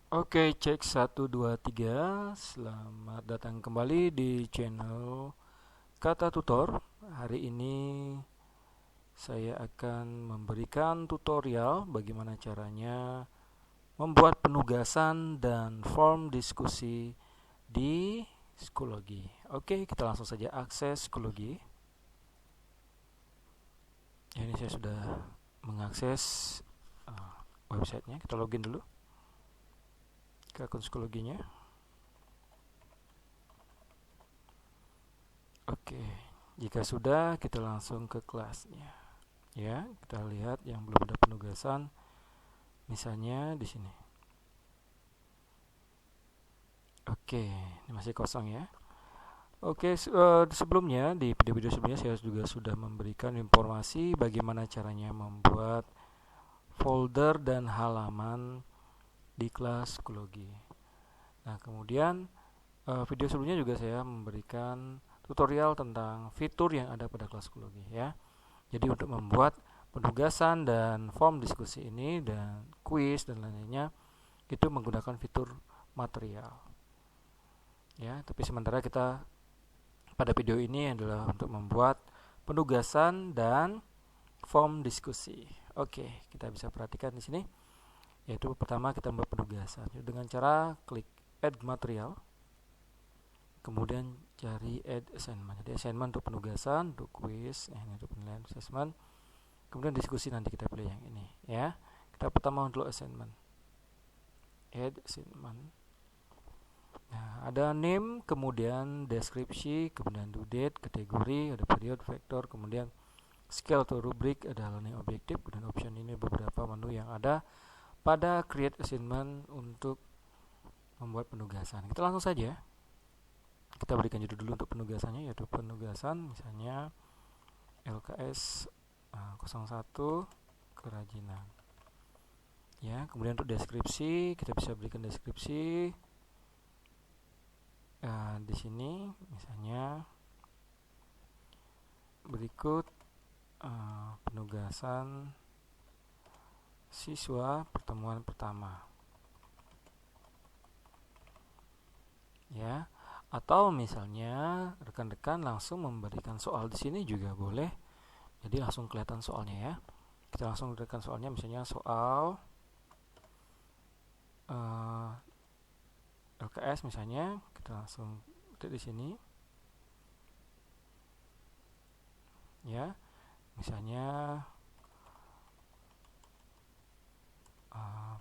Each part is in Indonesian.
Oke, cek 1 2 3. Selamat datang kembali di channel Kata Tutor. Hari ini saya akan memberikan tutorial bagaimana caranya membuat penugasan dan form diskusi di Schoology. Oke, kita langsung saja akses Schoology. Ini saya sudah mengakses websitenya. Kita login dulu ke akun Schoology-nya. Oke, jika sudah kita langsung ke kelasnya. Ya, kita lihat yang belum ada penugasan, misalnya di sini. Oke, ini masih kosong ya. Oke, sebelumnya di video-video sebelumnya saya juga sudah memberikan informasi bagaimana caranya membuat folder dan halaman di kelas Schoology. Nah, kemudian video sebelumnya juga saya memberikan tutorial tentang fitur yang ada pada kelas Schoology ya. Jadi untuk membuat penugasan dan form diskusi ini dan kuis dan lainnya itu menggunakan fitur material. Ya, tapi sementara kita pada video ini adalah untuk membuat penugasan dan form diskusi. Oke, kita bisa perhatikan di sini. Yaitu pertama kita membuat penugasan dengan cara klik add material. Kemudian cari add assignment. Jadi assignment untuk penugasan, untuk quiz, ini untuk penilaian assessment. Kemudian diskusi nanti kita pilih yang ini ya. Kita pertama untuk assignment. Add assignment. Nah, ada name, kemudian deskripsi, kemudian due date, kategori, ada period, vektor, kemudian scale atau rubrik, ada learning objective, dan option. Ini beberapa menu yang ada pada create assignment untuk membuat penugasan. Kita langsung saja. Kita berikan judul dulu untuk penugasannya, yaitu penugasan misalnya LKS 01 kerajinan. Ya, kemudian untuk deskripsi kita bisa berikan deskripsi di sini misalnya berikut penugasan siswa pertemuan pertama. Ya, atau misalnya rekan-rekan langsung memberikan soal di sini juga boleh. Jadi langsung kelihatan soalnya ya. Kita langsung berikan soalnya, misalnya soal LKS misalnya, kita langsung ketik di sini. Ya, misalnya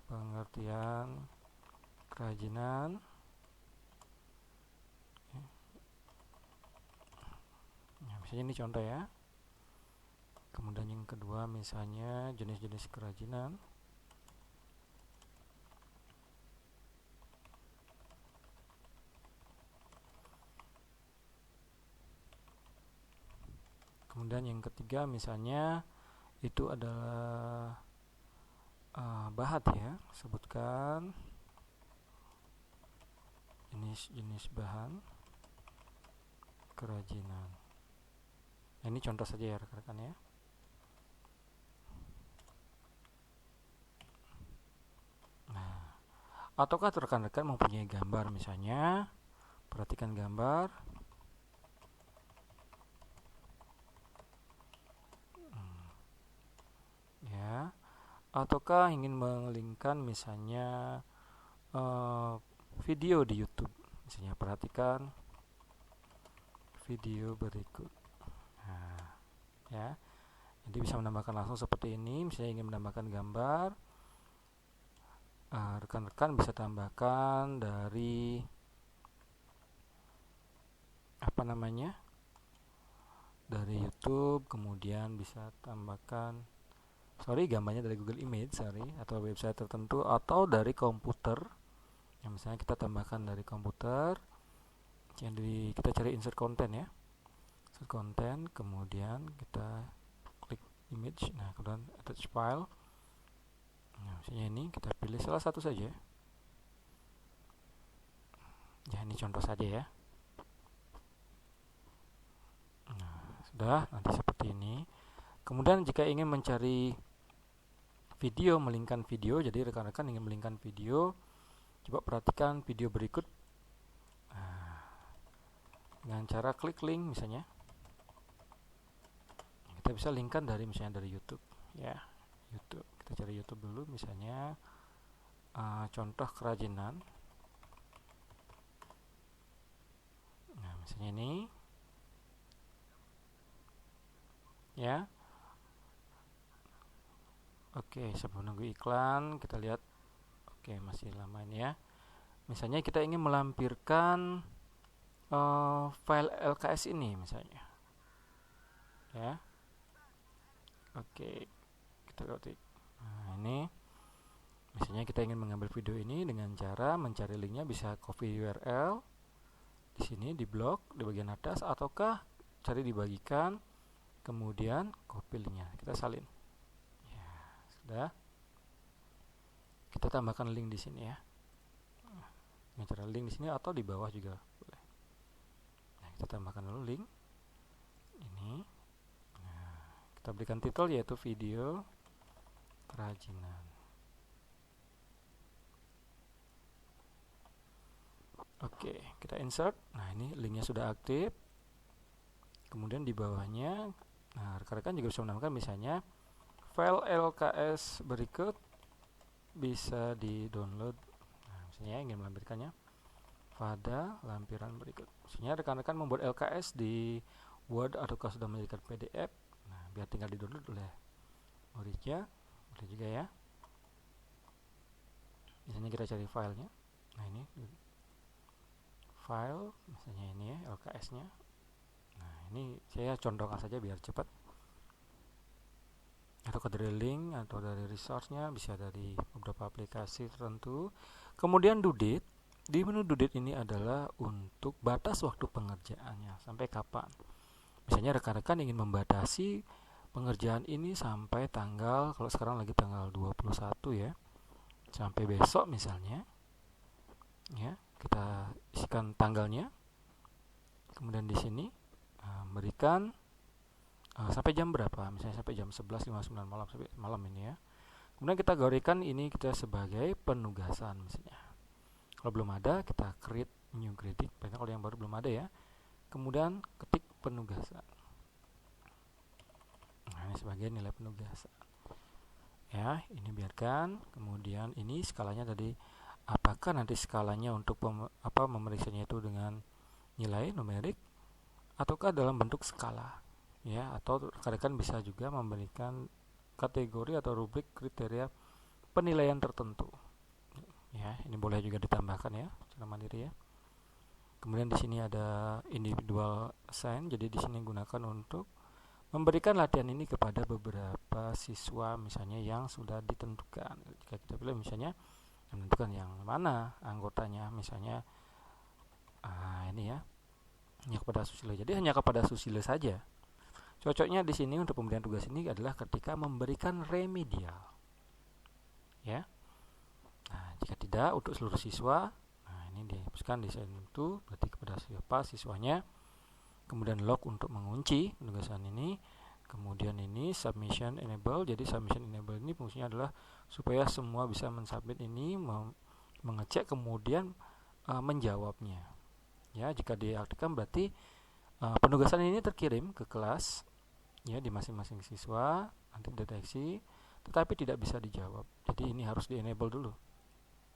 pengertian kerajinan. Ya, misalnya ini contoh ya. Kemudian yang kedua misalnya jenis-jenis kerajinan. Kemudian yang ketiga misalnya itu adalah bahat ya, sebutkan jenis bahan kerajinan. Nah, ini contoh saja ya rekan-rekan ya. Nah, ataukah rekan-rekan mempunyai gambar misalnya, perhatikan gambar. Ya, ataukah ingin mengelingkan misalnya video di YouTube, misalnya perhatikan video berikut. Nah, ya, jadi bisa menambahkan langsung seperti ini. Misalnya ingin menambahkan gambar, rekan-rekan bisa tambahkan dari dari YouTube, kemudian bisa tambahkan gambarnya dari Google Image atau website tertentu, atau dari komputer. Yang misalnya kita tambahkan dari komputer. Jadi kita cari insert content ya. Insert content, kemudian kita klik image. Nah, kemudian attach file. Nah, misalnya ini kita pilih salah satu saja. Ya, ini contoh saja ya. Nah, sudah, nanti seperti ini. Kemudian jika ingin mencari video, melingkan video, jadi rekan-rekan ingin melingkan video, Coba perhatikan video berikut. Nah, dengan cara klik link misalnya, kita bisa linkkan dari misalnya dari YouTube ya. YouTube, kita cari YouTube dulu misalnya, contoh kerajinan. Nah, misalnya ini ya. Oke, sebelum nunggu iklan kita lihat. Oke, masih lama ini ya. Misalnya kita ingin melampirkan file LKS ini misalnya ya. Oke, kita ketik. Nah, ini misalnya kita ingin mengambil video ini dengan cara mencari linknya, bisa copy URL di sini di blog di bagian atas, ataukah cari dibagikan kemudian copy linknya, kita salin ya. Sudah, kita tambahkan link di sini ya, dengan cara link di sini atau di bawah juga boleh. Nah, kita tambahkan dulu link ini. Nah, kita berikan titel yaitu video kerajinan. Oke, kita insert. Nah, ini linknya sudah aktif. Kemudian di bawahnya, nah rekan-rekan juga bisa menambahkan misalnya file LKS berikut bisa di-download. Nah, misalnya ingin melampirkannya pada lampiran berikut. Misalnya rekan-rekan membuat LKS di Word ataukah sudah menjadikan PDF. Nah, biar tinggal di-download oleh muridnya, boleh juga ya. Misalnya kita cari filenya. Nah, ini file misalnya ini ya, LKS-nya. Nah, ini saya contohkan saja biar cepat. Atau dari link atau dari resource-nya, bisa dari beberapa aplikasi tertentu. Kemudian due date. Di menu due date ini adalah untuk batas waktu pengerjaannya, sampai kapan. Misalnya rekan-rekan ingin membatasi pengerjaan ini sampai tanggal, kalau sekarang lagi tanggal 21 ya, sampai besok misalnya ya, kita isikan tanggalnya. Kemudian di sini berikan sampai jam berapa, misalnya sampai jam 11.59 malam, sampai malam ini ya. Kemudian kita gariskan ini kita sebagai penugasan misalnya. Kalau belum ada, kita create new grading. Kalau yang baru belum ada ya. Kemudian ketik penugasan. Nah, ini sebagai nilai penugasan. Ya, ini biarkan. Kemudian ini skalanya tadi, apakah nanti skalanya untuk memeriksanya itu dengan nilai numerik ataukah dalam bentuk skala ya, atau rekan-rekan bisa juga memberikan kategori atau rubrik kriteria penilaian tertentu ya. Ini boleh juga ditambahkan ya secara mandiri ya. Kemudian di sini ada individual assign, jadi di sini gunakan untuk memberikan latihan ini kepada beberapa siswa misalnya yang sudah ditentukan. Jika kita pilih misalnya menentukan yang mana anggotanya, misalnya ini ya, hanya kepada Susilo. Jadi hanya kepada Susilo saja. Cocoknya di sini untuk pemberian tugas ini adalah ketika memberikan remedial. Ya. Nah, jika tidak untuk seluruh siswa, nah ini dihapuskan desain itu berarti kepada siapa siswanya. Kemudian log untuk mengunci penugasan ini. Kemudian ini submission enable. Jadi submission enable ini fungsinya adalah supaya semua bisa mensubmit ini, mengecek kemudian menjawabnya. Ya, jika diaktifkan berarti penugasan ini terkirim ke kelas ya di masing-masing siswa, nanti deteksi, tetapi tidak bisa dijawab. Jadi ini harus di enable dulu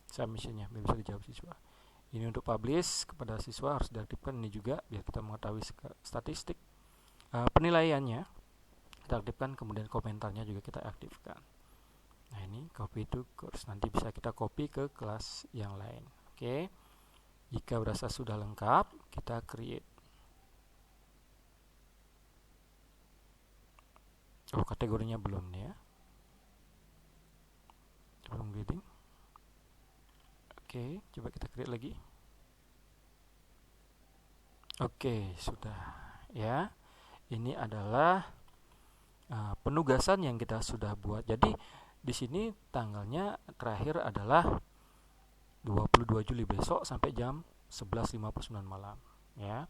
submissionnya biar bisa dijawab siswa. Ini untuk publish kepada siswa harus diaktifkan ini juga biar kita mengetahui statistik penilaiannya. Kita aktifkan, kemudian komentarnya juga kita aktifkan. Nah, ini copy to course, nanti bisa kita copy ke kelas yang lain. Oke. Jika berasa sudah lengkap, kita create. Oh, kategorinya belum nih ya. Belum grading. Oke, coba kita create lagi. Oke, sudah ya. Ini adalah penugasan yang kita sudah buat. Jadi di sini tanggalnya terakhir adalah 22 Juli besok sampai jam 11.59 malam ya.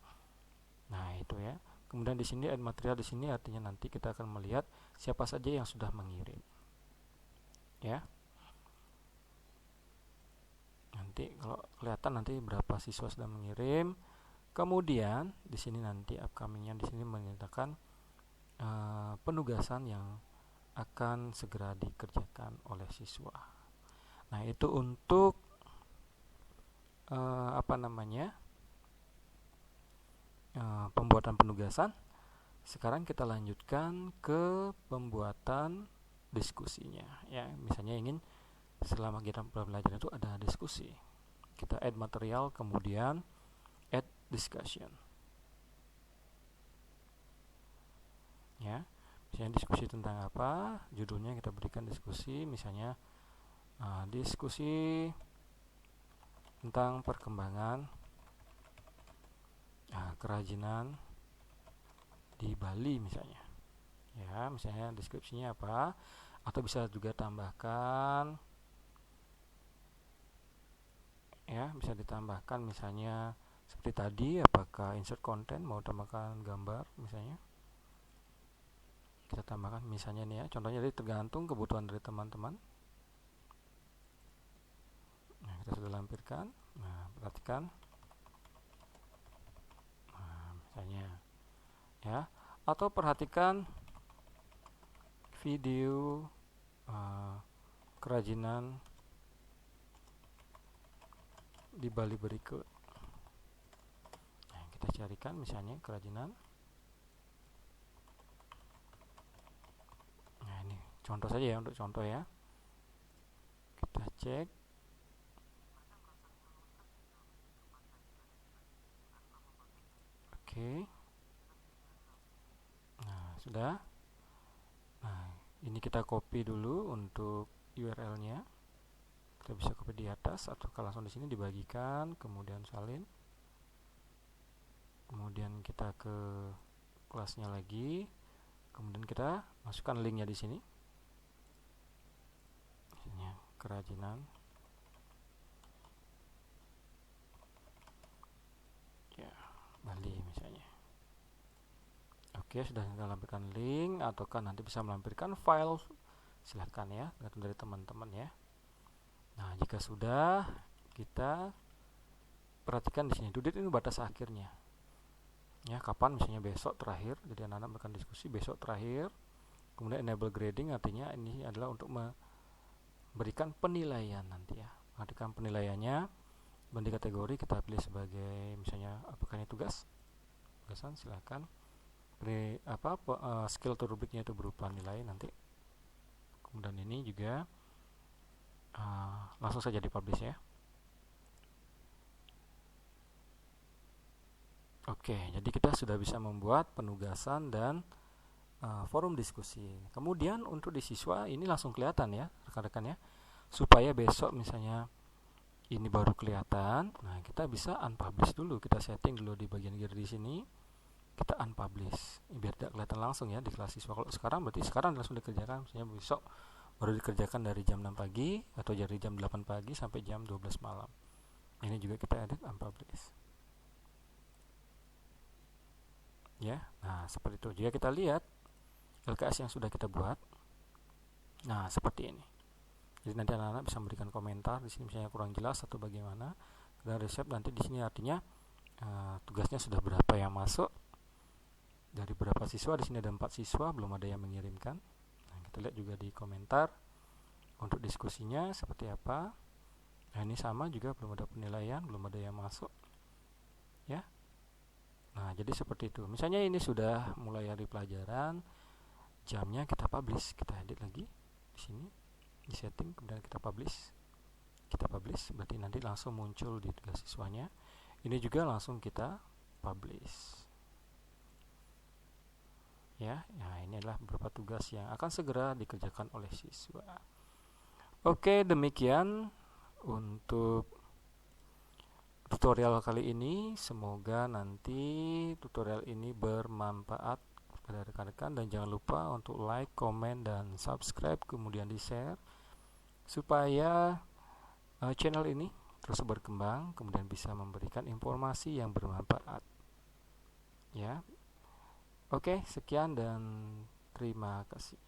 Nah, itu ya. Kemudian di sini add material, di sini artinya nanti kita akan melihat siapa saja yang sudah mengirim. Ya. nanti kalau kelihatan nanti berapa siswa sudah mengirim. Kemudian di sini nanti upcomingnya di sini menyatakan penugasan yang akan segera dikerjakan oleh siswa. Nah, itu untuk pembuatan penugasan. Sekarang kita lanjutkan ke pembuatan diskusinya ya. Misalnya ingin selama kita pembelajaran itu ada diskusi, kita add material, kemudian add discussion ya. Misalnya diskusi tentang apa, judulnya kita berikan diskusi, misalnya diskusi tentang perkembangan kerajinan di Bali misalnya ya. Misalnya deskripsinya apa, atau bisa juga tambahkan ya, bisa ditambahkan misalnya seperti tadi, apakah insert content, mau tambahkan gambar misalnya, kita tambahkan misalnya nih ya, contohnya jadi tergantung kebutuhan dari teman-teman. Nah, kita sudah lampirkan. Nah, perhatikan misalnya ya, atau perhatikan video kerajinan di Bali berikut. Nah, kita carikan misalnya kerajinan. Nah, ini contoh saja ya, untuk contoh ya. Kita cek. Oke. Nah, sudah. Nah, ini kita copy dulu untuk URL-nya. Kita bisa copy di atas atau langsung di sini dibagikan, kemudian salin. Kemudian kita ke kelasnya lagi. Kemudian kita masukkan linknya di sini. Misalnya kerajinan ya Bali misalnya. Oke, sudah kita lampirkan link, ataukah nanti bisa melampirkan file, silahkan ya, tergantung dari teman-teman ya. Nah, jika sudah, kita perhatikan di sini due date ini batas akhirnya ya, kapan, misalnya besok terakhir, jadi anak-anak akan diskusi besok terakhir. Kemudian enable grading, artinya ini adalah untuk memberikan penilaian nanti ya. Perhatikan penilaiannya, bandi kategori kita pilih sebagai misalnya apakah ini tugasan, silahkan pilih skill atau rubriknya itu berupa nilai nanti. Kemudian ini juga langsung saja dipublish ya. Oke, jadi kita sudah bisa membuat penugasan dan forum diskusi. Kemudian untuk di siswa ini langsung kelihatan ya rekan-rekan ya, supaya besok misalnya ini baru kelihatan. Nah, kita bisa unpublish dulu, kita setting dulu di bagian kiri di sini, kita unpublish biar tidak kelihatan langsung ya di kelas siswa. Kalau sekarang berarti sekarang langsung dikerjakan, misalnya besok baru dikerjakan dari jam 6 pagi atau dari jam 8 pagi sampai jam 12 malam. Ini juga kita edit unpublish ya. Nah, seperti itu. Jika kita lihat LKS yang sudah kita buat, nah seperti ini. Jadi nanti anak-anak bisa memberikan komentar di sini misalnya kurang jelas atau bagaimana. Dan resep nanti di sini artinya tugasnya sudah berapa yang masuk, dari berapa siswa. Di sini ada 4 siswa, belum ada yang mengirimkan. Nah, kita lihat juga di komentar untuk diskusinya seperti apa. Nah, ini sama juga, belum ada penilaian, belum ada yang masuk ya. Nah, jadi seperti itu. Misalnya ini sudah mulai hari pelajaran, jamnya kita publish, kita edit lagi di sini, di setting, kemudian kita publish, berarti nanti langsung muncul di tugas siswanya. Ini juga langsung kita publish ya. Nah, ini adalah beberapa tugas yang akan segera dikerjakan oleh siswa. Oke, demikian untuk tutorial kali ini. Semoga nanti tutorial ini bermanfaat kepada rekan-rekan, dan jangan lupa untuk like, komen, dan subscribe, kemudian di share supaya channel ini terus berkembang, kemudian bisa memberikan informasi yang bermanfaat ya. Oke, sekian dan terima kasih.